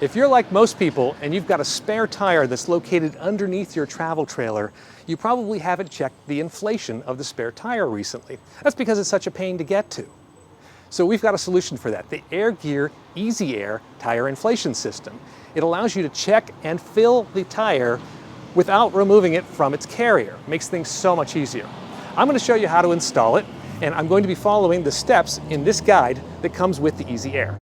If you're like most people and you've got a spare tire that's located underneath your travel trailer, you probably haven't checked the inflation of the spare tire recently. That's because it's such a pain to get to. So we've got a solution for that, the EasyAIR EasyAIR tire inflation system. It allows you to check and fill the tire without removing it from its carrier. It makes things so much easier. I'm going to show you how to install it, and I'm going to be following the steps in this guide that comes with the EasyAIR.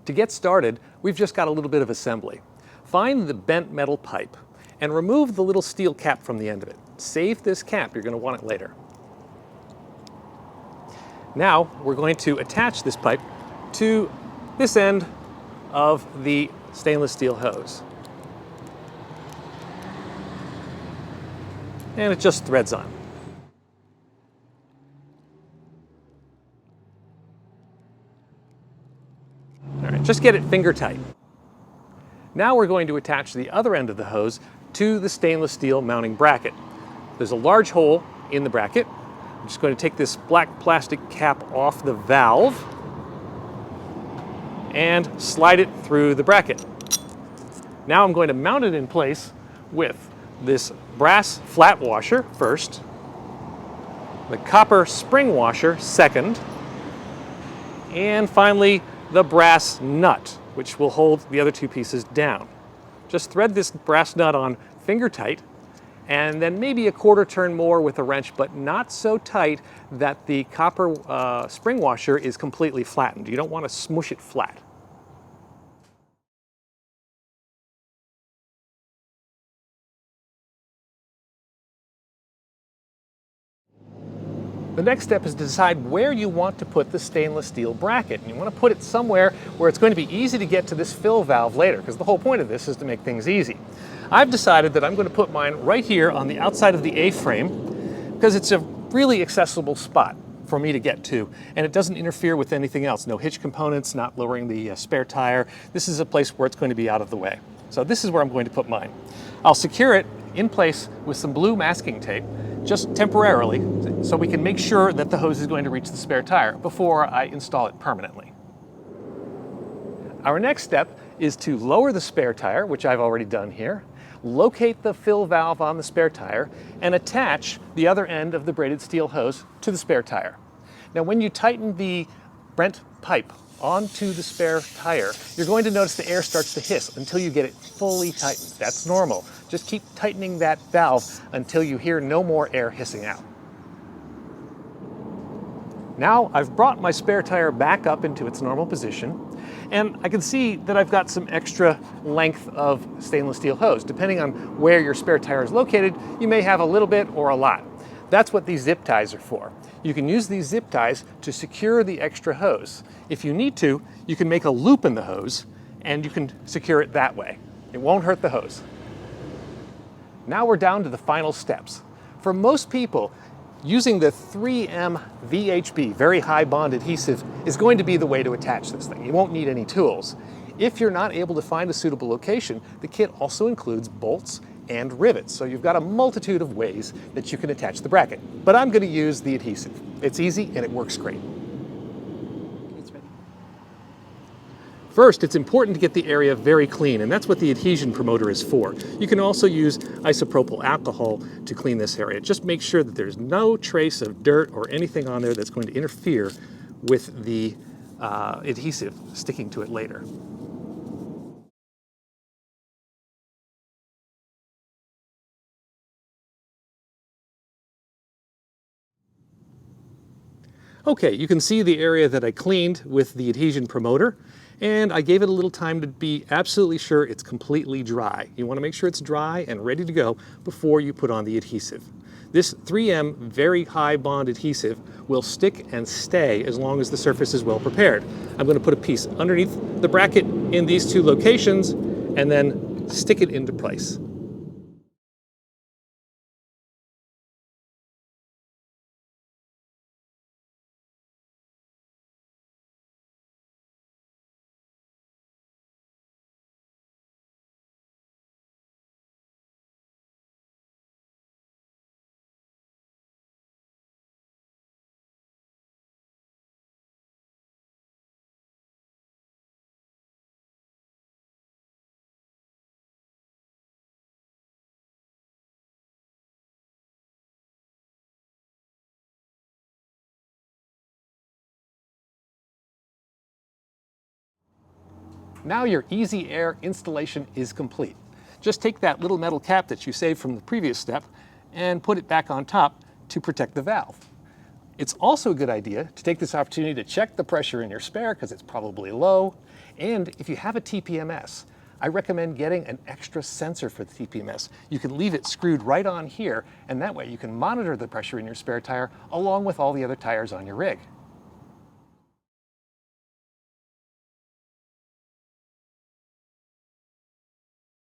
To get started, we've just got a little bit of assembly. Find the bent metal pipe and remove the little steel cap from the end of it. Save this cap, you're going to want it later. Now we're going to attach this pipe to this end of the stainless steel hose. And it just threads on. All right, just get it finger tight. Now we're going to attach the other end of the hose to the stainless steel mounting bracket. There's a large hole in the bracket. I'm just going to take this black plastic cap off the valve and slide it through the bracket. Now I'm going to mount it in place with this brass flat washer first, the copper spring washer second, and finally the brass nut, which will hold the other two pieces down. Just thread this brass nut on finger tight, and then maybe a quarter turn more with a wrench, but not so tight that the copper spring washer is completely flattened. You don't want to smush it flat. The next step is to decide where you want to put the stainless steel bracket. And you want to put it somewhere where it's going to be easy to get to this fill valve later, because the whole point of this is to make things easy. I've decided that I'm going to put mine right here on the outside of the A-frame, because it's a really accessible spot for me to get to, and it doesn't interfere with anything else. No hitch components, not lowering the spare tire. This is a place where it's going to be out of the way. So this is where I'm going to put mine. I'll secure it in place with some blue masking tape, just temporarily, so we can make sure that the hose is going to reach the spare tire before I install it permanently. Our next step is to lower the spare tire, which I've already done here, locate the fill valve on the spare tire, and attach the other end of the braided steel hose to the spare tire. Now, when you tighten the bent pipe onto the spare tire, you're going to notice the air starts to hiss until you get it fully tightened. That's normal. Just keep tightening that valve until you hear no more air hissing out. Now I've brought my spare tire back up into its normal position, and I can see that I've got some extra length of stainless steel hose. Depending on where your spare tire is located, you may have a little bit or a lot. That's what these zip ties are for. You can use these zip ties to secure the extra hose. If you need to, you can make a loop in the hose and you can secure it that way. It won't hurt the hose. Now we're down to the final steps. For most people, using the 3M VHB, very high bond adhesive, is going to be the way to attach this thing. You won't need any tools. If you're not able to find a suitable location, the kit also includes bolts and rivets. So you've got a multitude of ways that you can attach the bracket. But I'm going to use the adhesive. It's easy and it works great. First, it's important to get the area very clean, and that's what the adhesion promoter is for. You can also use isopropyl alcohol to clean this area. Just make sure that there's no trace of dirt or anything on there that's going to interfere with the adhesive sticking to it later. Okay, you can see the area that I cleaned with the adhesion promoter, and I gave it a little time to be absolutely sure it's completely dry. You want to make sure it's dry and ready to go before you put on the adhesive. This 3M very high bond adhesive will stick and stay as long as the surface is well prepared. I'm going to put a piece underneath the bracket in these two locations and then stick it into place. Now your EasyAIR installation is complete. Just take that little metal cap that you saved from the previous step and put it back on top to protect the valve. It's also a good idea to take this opportunity to check the pressure in your spare because it's probably low. And if you have a TPMS, I recommend getting an extra sensor for the TPMS. You can leave it screwed right on here, and that way you can monitor the pressure in your spare tire along with all the other tires on your rig.